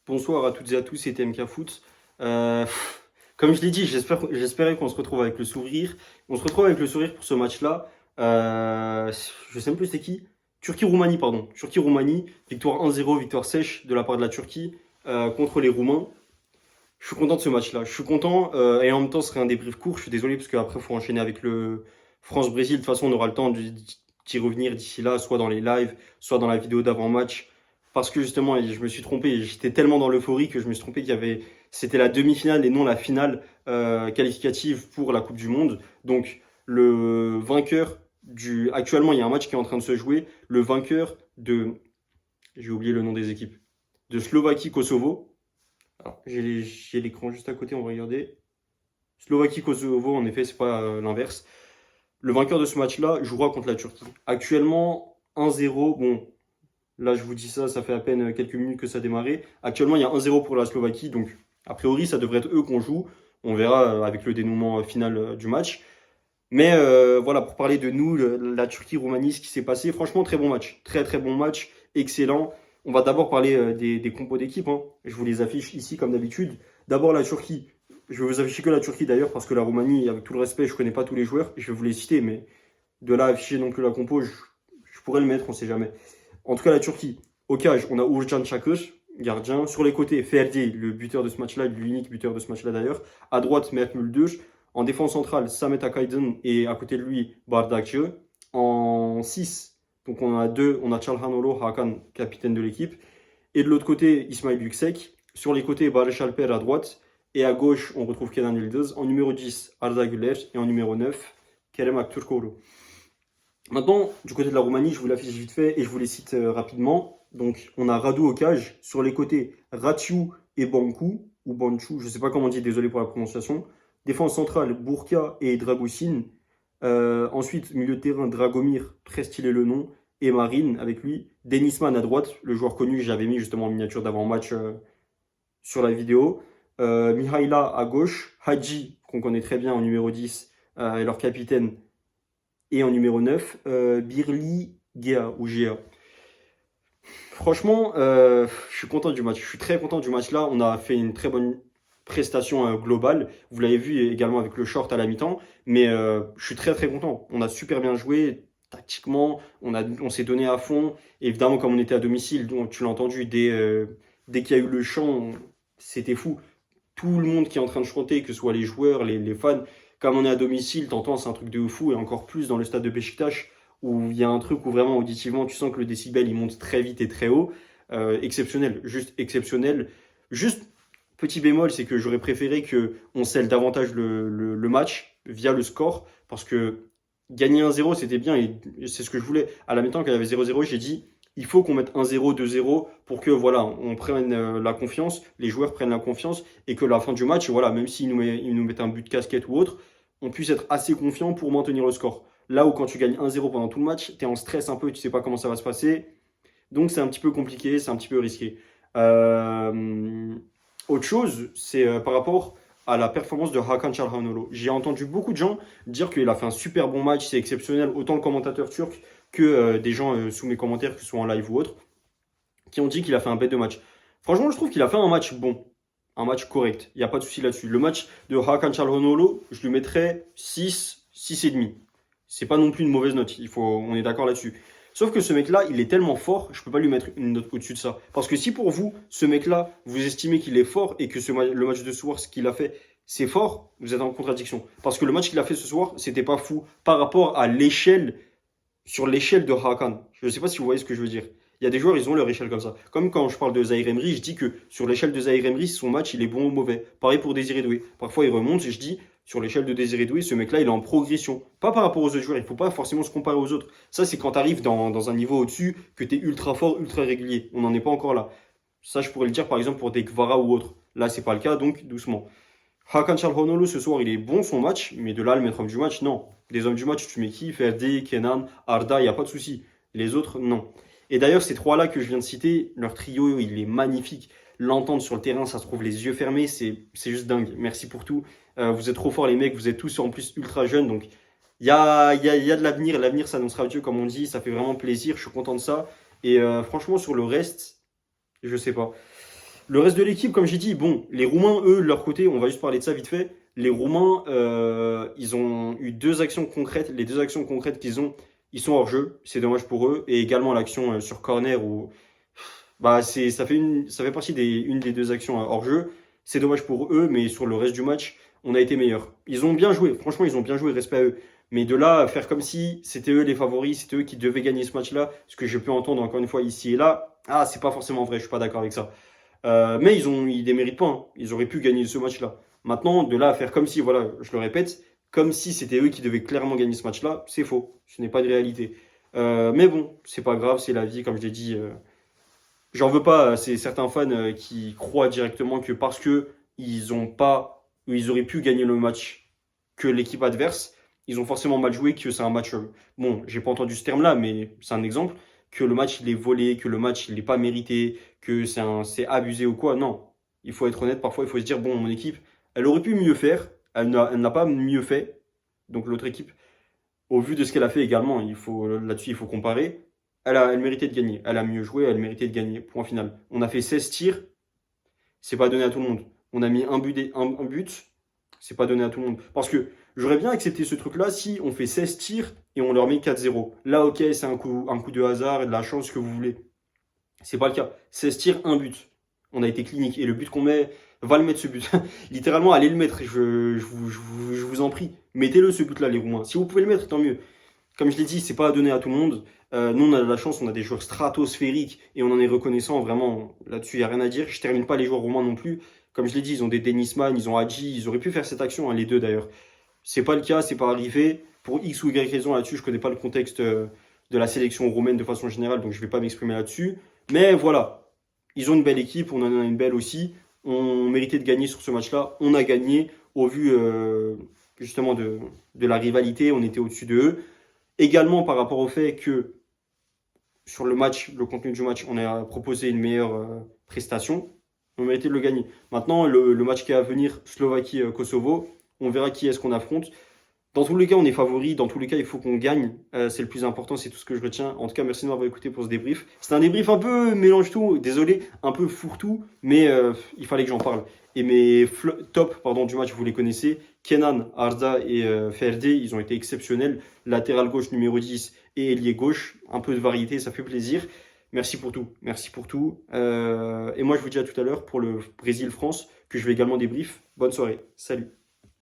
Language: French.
Bonsoir à toutes et à tous, c'était MK Foot. Euh, Comme je l'ai dit, j'espérais qu'on se retrouve avec le sourire. On se retrouve avec le sourire pour ce match-là. Je sais même plus c'est qui. Turquie-Roumanie, pardon. Turquie-Roumanie, victoire 1-0, victoire sèche de la part de la Turquie contre les Roumains. Je suis content de ce match-là. Je suis content et en même temps, ce serait un débrief court. Je suis désolé parce qu'après, il faut enchaîner avec le France-Brésil. De toute façon, on aura le temps d'y revenir d'ici là, soit dans les lives, soit dans la vidéo d'avant-match. Parce que justement, je me suis trompé. J'étais tellement dans l'euphorie que je me suis trompé c'était la demi-finale et non la finale qualificative pour la Coupe du Monde. Donc, le vainqueur actuellement, il y a un match qui est en train de se jouer. Le vainqueur j'ai oublié le nom des équipes, de Slovaquie-Kosovo. Alors, j'ai l'écran juste à côté, on va regarder. Slovaquie-Kosovo, en effet, c'est pas l'inverse. Le vainqueur de ce match-là jouera contre la Turquie. Actuellement, 1-0. Bon, là, je vous dis ça, ça fait à peine quelques minutes que ça a démarré. Actuellement, il y a 1-0 pour la Slovaquie. Donc, a priori, ça devrait être eux qu'on joue. On verra avec le dénouement final du match. Mais voilà, pour parler de nous, la Turquie-Roumanie, ce qui s'est passé, franchement, très bon match. Très, très bon match. Excellent. On va d'abord parler des compos d'équipe, hein. Je vous les affiche ici, comme d'habitude. D'abord, la Turquie. Je vais vous afficher que la Turquie d'ailleurs, parce que la Roumanie, avec tout le respect, je ne connais pas tous les joueurs. Je vais vous les citer, mais de là à afficher non plus la compo, je pourrais le mettre, on ne sait jamais. En tout cas, la Turquie. Au cage, on a Uğurcan Çakır, gardien. Sur les côtés, Ferdi, le buteur de ce match-là, l'unique buteur de ce match-là d'ailleurs. À droite, Mert Müldür. En défense centrale, Samet Akaydın et à côté de lui, Bardakçı. En 6, donc on a Çalhanoğlu, Hakan, capitaine de l'équipe. Et de l'autre côté, Ismail Yüksek. Sur les côtés, Barış Alper à droite. Et à gauche, on retrouve Kenan Yıldız. En numéro 10, Arda Güler. Et en numéro 9, Kerem Aktürkoğlu. Maintenant, du côté de la Roumanie, je vous l'affiche vite fait et je vous les cite rapidement. Donc, on a Radu au cage. Sur les côtés, Ratiu et Bancu, ou Banchu, je ne sais pas comment on dit, désolé pour la prononciation. Défense centrale, Burka et Dragusin. Ensuite, milieu de terrain, Dragomir, très stylé le nom. Et Marine avec lui. Denisman à droite, le joueur connu que j'avais mis justement en miniature d'avant-match sur la vidéo. Mihaila à gauche. Hadji, qu'on connaît très bien en numéro 10, et leur capitaine. Et en numéro 9, Birli Gea ou Gea. Franchement, je suis content du match. Je suis très content du match là. On a fait une très bonne prestation globale. Vous l'avez vu également avec le short à la mi-temps. Mais je suis très très content. On a super bien joué. Tactiquement, on s'est donné à fond. Évidemment, comme on était à domicile, donc tu l'as entendu, dès qu'il y a eu le chant, c'était fou. Tout le monde qui est en train de chanter, que ce soit les joueurs, les fans, comme on est à domicile, t'entends, c'est un truc de fou. Et encore plus dans le stade de Beşiktaş, où il y a un truc où vraiment auditivement, tu sens que le décibel, il monte très vite et très haut. Exceptionnel, juste exceptionnel. Juste, petit bémol, c'est que j'aurais préféré qu'on scelle davantage le match via le score, parce que gagner 1-0, c'était bien, et c'est ce que je voulais. À la mi-temps, quand il y avait 0-0, j'ai dit, il faut qu'on mette 1-0, 2-0, pour que voilà, on prenne la confiance, les joueurs prennent la confiance, et que la fin du match, voilà, même s'ils ils nous mettent un but de casquette ou autre, on puisse être assez confiant pour maintenir le score. Là où quand tu gagnes 1-0 pendant tout le match, tu es en stress un peu, tu sais pas comment ça va se passer. Donc c'est un petit peu compliqué, c'est un petit peu risqué. Euh, Autre chose, c'est par rapport à la performance de Hakan Çalhanoğlu. J'ai entendu beaucoup de gens dire qu'il a fait un super bon match, c'est exceptionnel, autant le commentateur turc que des gens sous mes commentaires, que ce soit en live ou autre, qui ont dit qu'il a fait un bête de match. Franchement, je trouve qu'il a fait un match bon, un match correct. Il n'y a pas de souci là-dessus. Le match de Hakan Çalhanoğlu, je lui mettrais 6, 6,5. C'est pas non plus une mauvaise note, on est d'accord là-dessus. Sauf que ce mec-là, il est tellement fort, je peux pas lui mettre une note au-dessus de ça. Parce que si pour vous, ce mec-là, vous estimez qu'il est fort et que le match de ce soir, ce qu'il a fait, c'est fort, vous êtes en contradiction. Parce que le match qu'il a fait ce soir, c'était pas fou par rapport à sur l'échelle de Hakan. Je ne sais pas si vous voyez ce que je veux dire. Il y a des joueurs, ils ont leur échelle comme ça. Comme quand je parle de Zahir Emery, je dis que sur l'échelle de Zahir Emery, son match, il est bon ou mauvais. Pareil pour Désiré Doué. Parfois, il remonte et je dis, sur l'échelle de Désiré Doué, ce mec-là, il est en progression. Pas par rapport aux autres joueurs, il ne faut pas forcément se comparer aux autres. Ça, c'est quand tu arrives dans un niveau au-dessus, que tu es ultra fort, ultra régulier. On n'en est pas encore là. Ça, je pourrais le dire par exemple pour des Kvara ou autres. Là, c'est pas le cas, donc doucement. Hakan Çalhanoğlu, ce soir, il est bon son match, mais de là, le mettre homme du match, non. Les hommes du match, tu mets qui? Ferdi, Kenan, Arda, il n'y a pas de souci. Les autres, non. Et d'ailleurs, ces trois-là que je viens de citer, leur trio, il est magnifique. L'entendre sur le terrain, ça se trouve les yeux fermés, c'est juste dingue. Merci pour tout. Vous êtes trop forts, les mecs. Vous êtes tous en plus ultra jeunes. Donc, il y a de l'avenir. L'avenir s'annoncera Dieu, comme on dit. Ça fait vraiment plaisir. Je suis content de ça. Et franchement, sur le reste, je sais pas. Le reste de l'équipe, comme j'ai dit, bon, les Roumains, eux, de leur côté, on va juste parler de ça vite fait. Les Roumains, ils ont eu deux actions concrètes. Les deux actions concrètes qu'ils ont, ils sont hors jeu. C'est dommage pour eux. Et également l'action sur corner où bah, ça fait partie une des deux actions hors jeu. C'est dommage pour eux, mais sur le reste du match, on a été meilleurs. Ils ont bien joué. Franchement, ils ont bien joué. Respect à eux. Mais de là à faire comme si c'était eux les favoris, c'était eux qui devaient gagner ce match-là, ce que je peux entendre encore une fois ici et là, ah, c'est pas forcément vrai. Je suis pas d'accord avec ça. Mais ils déméritent pas, hein. Ils auraient pu gagner ce match-là. Maintenant, de là à faire comme si, voilà, je le répète, comme si c'était eux qui devaient clairement gagner ce match-là, c'est faux. Ce n'est pas de réalité. Mais bon, c'est pas grave, c'est la vie, comme je l'ai dit. J'en veux pas, c'est certains fans qui croient directement que parce que ils ont pas, ou ils auraient pu gagner le match que l'équipe adverse, ils ont forcément mal joué, que c'est un match. Bon, j'ai pas entendu ce terme-là, mais c'est un exemple. Que le match il est volé, que le match il n'est pas mérité, que c'est abusé ou quoi. Non, il faut être honnête. Parfois, il faut se dire bon, mon équipe, elle aurait pu mieux faire, elle n'a pas mieux fait. Donc l'autre équipe, au vu de ce qu'elle a fait également, là-dessus, il faut comparer. Elle méritait de gagner. Elle a mieux joué, elle méritait de gagner. Point final. On a fait 16 tirs, c'est pas donné à tout le monde. On a mis un but, c'est pas donné à tout le monde. Parce que j'aurais bien accepté ce truc-là si on fait 16 tirs et on leur met 4-0. Là, ok, c'est un coup de hasard et de la chance que vous voulez. C'est pas le cas. 16 tirs, un but. On a été clinique. Et le but qu'on met, va le mettre ce but. Littéralement, allez le mettre. Je vous en prie. Mettez-le ce but-là, les Roumains. Si vous pouvez le mettre, tant mieux. Comme je l'ai dit, c'est pas à donner à tout le monde. Nous, on a de la chance, on a des joueurs stratosphériques et on en est reconnaissant. Vraiment, là-dessus, il n'y a rien à dire. Je termine pas les joueurs roumains non plus. Comme je l'ai dit, ils ont des Denisman, ils ont Hadji. Ils auraient pu faire cette action, hein, les deux d'ailleurs. C'est pas le cas, c'est pas arrivé. Pour X ou Y raison là-dessus, je connais pas le contexte de la sélection roumaine de façon générale, donc je vais pas m'exprimer là-dessus. Mais voilà, ils ont une belle équipe, on en a une belle aussi. On méritait de gagner sur ce match-là. On a gagné au vu justement de la rivalité, on était au-dessus de eux. Également par rapport au fait que sur le match, le contenu du match, on a proposé une meilleure prestation. On méritait de le gagner. Maintenant, le match qui est à venir, Slovaquie-Kosovo, on verra qui est-ce qu'on affronte. Dans tous les cas, on est favori. Dans tous les cas, il faut qu'on gagne. C'est le plus important, c'est tout ce que je retiens. En tout cas, merci de m'avoir écouté pour ce débrief. C'est un débrief un peu mélange tout, désolé, un peu fourre-tout, mais il fallait que j'en parle. Et mes top du match, vous les connaissez. Kenan, Arda et Ferde, ils ont été exceptionnels. Latéral gauche numéro 10 et ailier gauche. Un peu de variété, ça fait plaisir. Merci pour tout. Merci pour tout. Et moi, je vous dis à tout à l'heure pour le Brésil-France, que je vais également débrief. Bonne soirée. Salut.